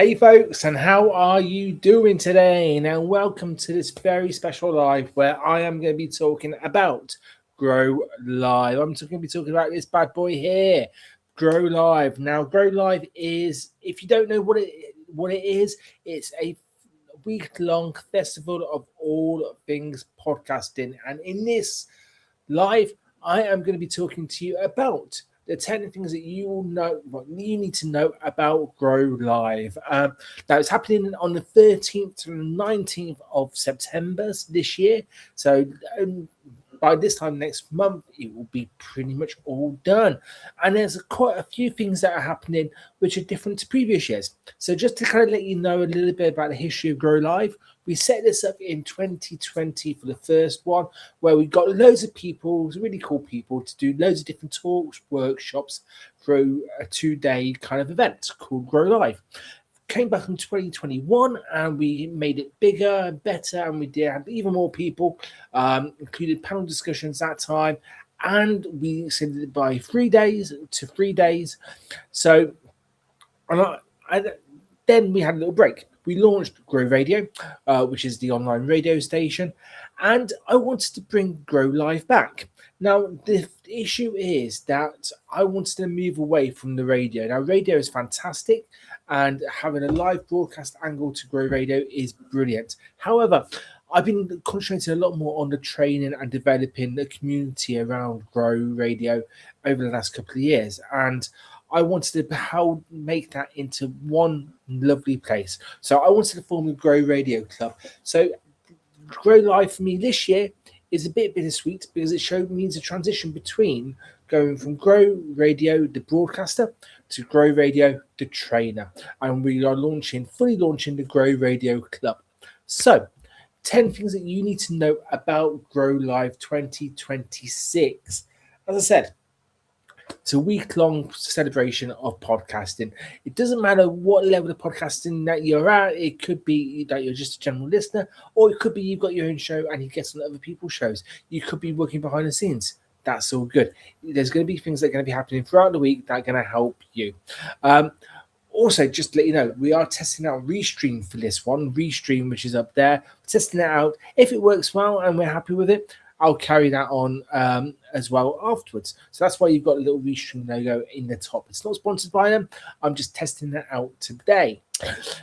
Hey folks, and how are you doing today? Now, welcome to this very special live where I am going to be talking about Grow Live. I'm going to be talking about this bad boy here, Grow Live. Now, Grow Live is, if you don't know what it is, it's a week-long festival of all things podcasting. And in this live, I am going to be talking to you about the 10 things that you will know, what you need to know about Grow Live. Now, it's happening on the 13th to the 19th of September this year. So, by this time next month, it will be pretty much all done. And there's quite a few things that are happening which are different to previous years. So just to kind of let you know a little bit about the history of Grow Live, we set this up in 2020 for the first one, where we got loads of people, really cool people, to do loads of different talks, workshops through a 2-day kind of event called Grow Live. Came back in 2021 and we made it bigger and better, and we did have even more people, included panel discussions that time, and we extended it by 3 days to 3 days. So then we had a little break. We launched Grow Radio, which is the online radio station, and I wanted to bring Grow Live back. Now, the issue is that I wanted to move away from the radio. Now, radio is fantastic, and having a live broadcast angle to Grow Radio is brilliant. However, I've been concentrating a lot more on the training and developing the community around Grow Radio over the last couple of years, and I wanted to make that into one lovely place. So I wanted to form a Grow Radio Club. So Grow Live for me this year is a bit bittersweet because it means a transition between going from Grow Radio, the broadcaster, to Grow Radio, the trainer. And we are fully launching the Grow Radio Club. So 10 things that you need to know about Grow Live 2026. As I said, it's a week-long celebration of podcasting. It doesn't matter what level of podcasting that you're at. It could be that you're just a general listener, or it could be you've got your own show and you get on other people's shows. You could be working behind the scenes. That's all good. There's going to be things that are going to be happening throughout the week that are going to help you. Also, just to let you know, we are testing out Restream for this one. Restream, which is up there. We're testing it out. If it works well and we're happy with it, I'll carry that on as well afterwards. So that's why you've got a little Restream logo in the top. It's not sponsored by them. I'm just testing that out today.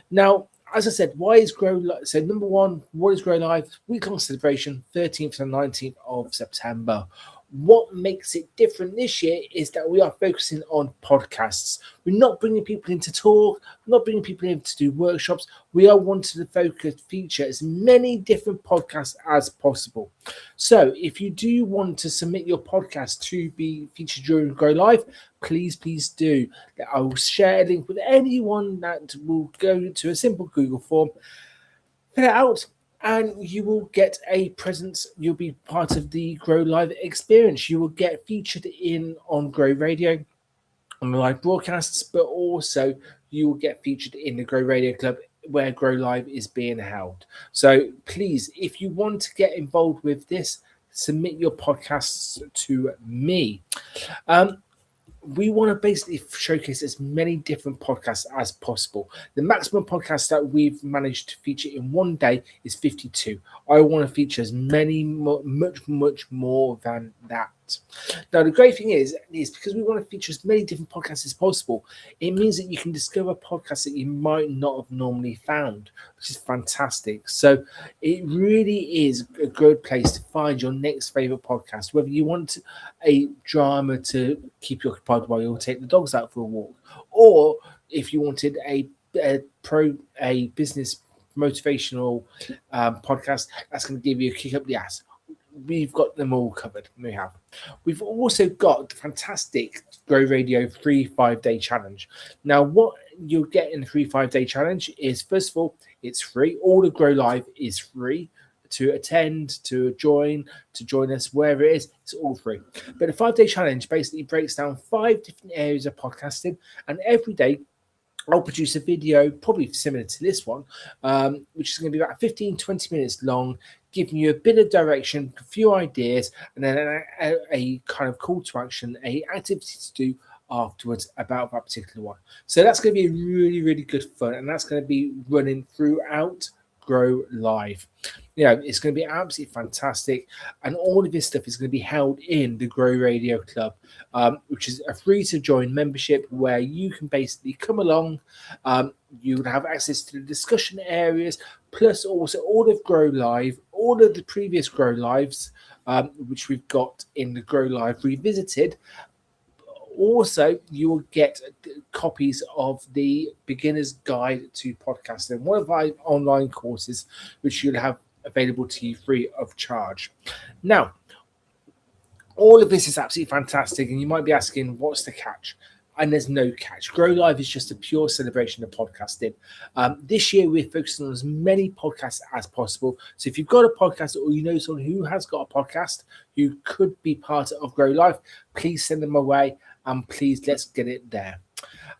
Now, as I said, why is Grow Live? So number one, what is Grow Live? Week-long celebration, 13th to 19th of September. What makes it different this year is that we are focusing on podcasts. We're not bringing people in to talk, not bringing people in to do workshops. We are wanting to feature as many different podcasts as possible. So if you do want to submit your podcast to be featured during Grow Live, please do. I will share a link with anyone that will go to a simple Google form, fill it out, and you will get a presence. You'll be part of the Grow Live experience. You will get featured on Grow Radio, on the live broadcasts, but also you will get featured in the Grow Radio Club where Grow Live is being held. So please, if you want to get involved with this, submit your podcasts to me. We want to basically showcase as many different podcasts as possible. The maximum podcast that we've managed to feature in one day is 52. I want to feature as many, much more than that. Now, the great thing is because we want to feature as many different podcasts as possible, it means that you can discover podcasts that you might not have normally found, which is fantastic. So it really is a good place to find your next favorite podcast, whether you want a drama to keep you occupied while you take the dogs out for a walk, or if you wanted a business motivational podcast that's going to give you a kick up the ass. We've got them all covered. We've also got the fantastic Grow Radio free 5-day challenge. Now, what you'll get in the free 5-day challenge is, first of all, it's free. All the Grow Live is free to attend, to join us, wherever it is. It's all free. But the 5-day challenge basically breaks down 5 different areas of podcasting, and every day I'll produce a video, probably similar to this one, which is going to be about 15-20 minutes long, giving you a bit of direction, a few ideas, and then a kind of call to action, a activity to do afterwards about that particular one. So that's going to be really, really good fun, and that's going to be running throughout Grow Live. It's going to be absolutely fantastic, and all of this stuff is going to be held in the Grow Radio Club, which is a free to join membership where you can basically come along. You would have access to the discussion areas, plus also all of Grow Live, all of the previous Grow Lives, which we've got in the Grow Live Revisited. Also, you will get copies of the Beginner's Guide to Podcasting, one of our online courses, which you'll have available to you free of charge. Now, all of this is absolutely fantastic, and you might be asking, what's the catch? And there's no catch. Grow Live is just a pure celebration of podcasting. This year, we're focusing on as many podcasts as possible. So if you've got a podcast, or you know someone who has got a podcast who could be part of Grow Live, please send them away, and please let's get it there.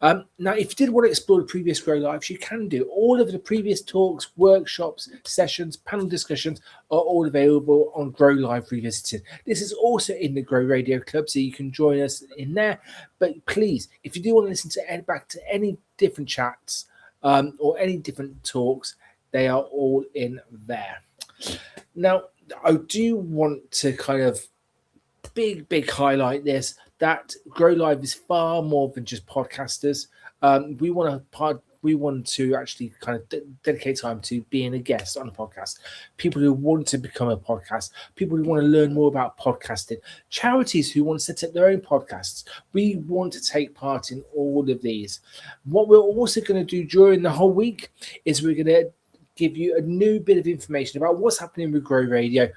Now, if you did want to explore the previous Grow Lives, you can do. All of the previous talks, workshops, sessions, panel discussions are all available on Grow Live Revisited. This is also in the Grow Radio Club, so you can join us in there. But please, if you do want to listen to back to any different chats or any different talks, they are all in there. Now, I do want to kind of big highlight this, that Grow Live is far more than just podcasters. We want to actually kind of dedicate time to being a guest on a podcast, people who want to become a podcast, people who want to learn more about podcasting, charities who want to set up their own podcasts. We want to take part in all of these. What we're also going to do during the whole week is we're going to give you a new bit of information about what's happening with Grow Radio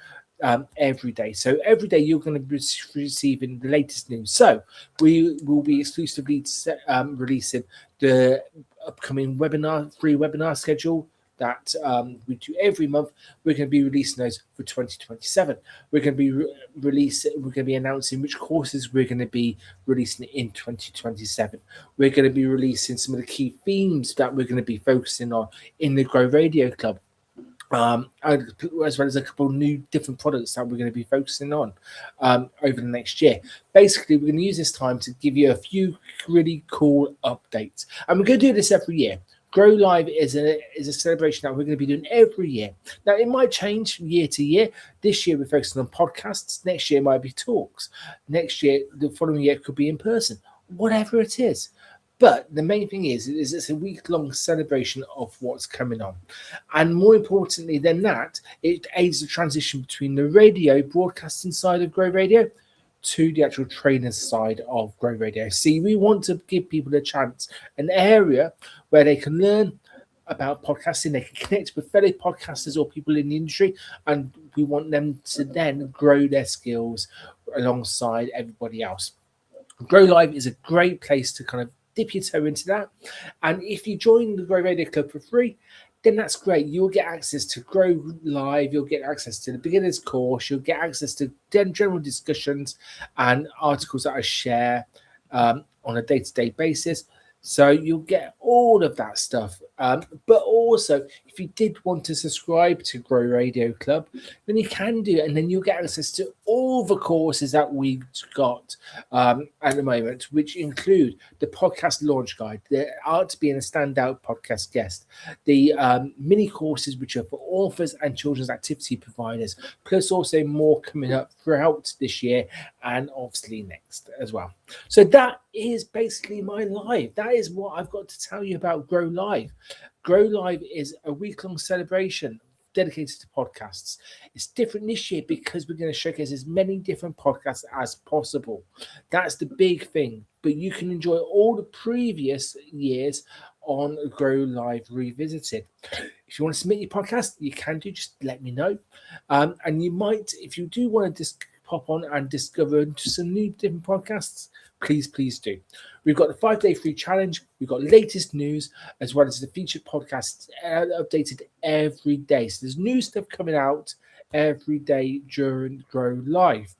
every day. So every day you're going to be receiving the latest news. So we will be exclusively releasing the upcoming free webinar schedule that we do every month. We're going to be releasing those for 2027. We're going to be announcing which courses we're going to be releasing in 2027. We're going to be releasing some of the key themes that we're going to be focusing on in the Grow Radio Club. As well as a couple of new different products that we're going to be focusing on over the next year. Basically, we're going to use this time to give you a few really cool updates. And we're going to do this every year. Grow Live is a celebration that we're going to be doing every year. Now, it might change year to year. This year, we're focusing on podcasts. Next year might be talks. Next year, the following year, could be in person. Whatever it is. But the main thing is it's a week-long celebration of what's coming on. And more importantly than that, it aids the transition between the radio broadcasting side of Grow Radio to the actual trainer side of Grow Radio. See, we want to give people a chance, an area where they can learn about podcasting, they can connect with fellow podcasters or people in the industry, and we want them to then grow their skills alongside everybody else. Grow Live is a great place to kind of dip your toe into that. And if you join the Grow Radio Club for free, then that's great. You'll get access to Grow Live, you'll get access to the beginner's course, you'll get access to general discussions and articles that I share on a day-to-day basis. So you'll get all of that stuff. But also, if you did want to subscribe to Grow Radio Club, then you can do it. And then you'll get access to all the courses that we've got at the moment, which include the podcast launch guide, the art to being a standout podcast guest, the mini courses, which are for authors and children's activity providers, plus also more coming up throughout this year and obviously next as well. So that is basically my live. That is what I've got to tell you about Grow Live. Grow Live is a week-long celebration dedicated to podcasts. It's different this year because we're going to showcase as many different podcasts as possible. That's the big thing. But you can enjoy all the previous years on Grow Live Revisited. If you want to submit your podcast, you can do. Just let me know. And you might, if you do want to just pop on and discover some new different podcasts, please do. We've got the 5-day free challenge. We've got latest news as well as the featured podcasts updated every day. So there's new stuff coming out every day during Grow Live.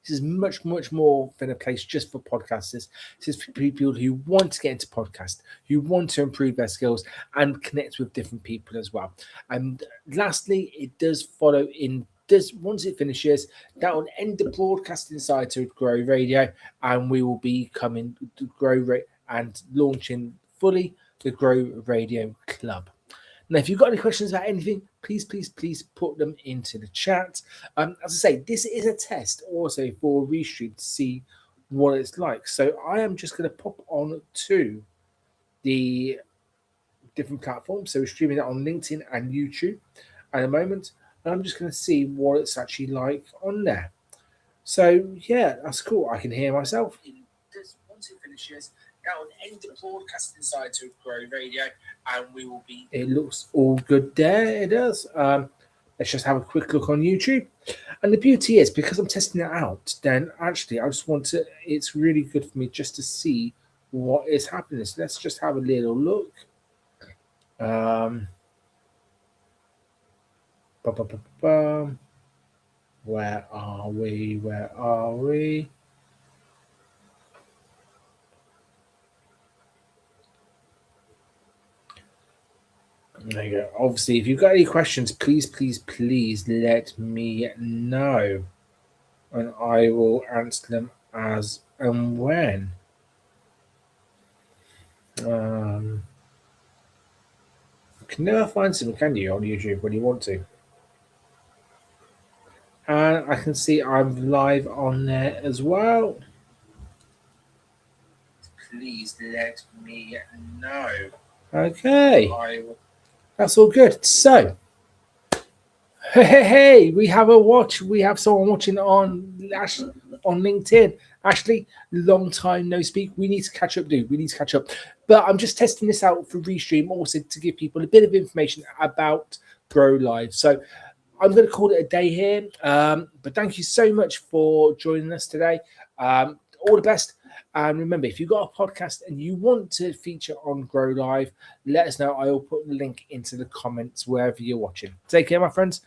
This is much more than a place just for podcasters. This is for people who want to get into podcasts, who want to improve their skills and connect with different people as well. And lastly, it does follow in once it finishes, that will end the broadcasting side to Grow Radio, and we will be coming to and launching fully the Grow Radio Club. Now, if you've got any questions about anything, please put them into the chat. As I say, this is a test also for Restream to see what it's like. So I am just going to pop on to the different platforms. So we're streaming it on LinkedIn and YouTube at the moment. And I'm just going to see what it's actually like on there. So yeah, that's cool. I can hear myself. Once it finishes, that will end the broadcasting side to Grow Radio, and we will be. It looks all good there. It does. Let's just have a quick look on YouTube. And the beauty is, because I'm testing it out, then actually I just want to. It's really good for me just to see what is happening. So let's just have a little look. Where are we? Where are we? There you go. Obviously, if you've got any questions, please let me know, and I will answer them as and when. You can never find something, can you, on YouTube when you want to? And I can see I'm live on there as well. Please let me know. Okay. That's all good. So, hey, we have a watch. We have someone watching on LinkedIn. Ashley, long time no speak. We need to catch up, dude. We need to catch up. But I'm just testing this out for Restream also to give people a bit of information about Grow Live. So I'm going to call it a day here. But thank you so much for joining us today. All the best. And remember, if you've got a podcast and you want to feature on Grow Live, let us know. I will put the link into the comments wherever you're watching. Take care, my friends.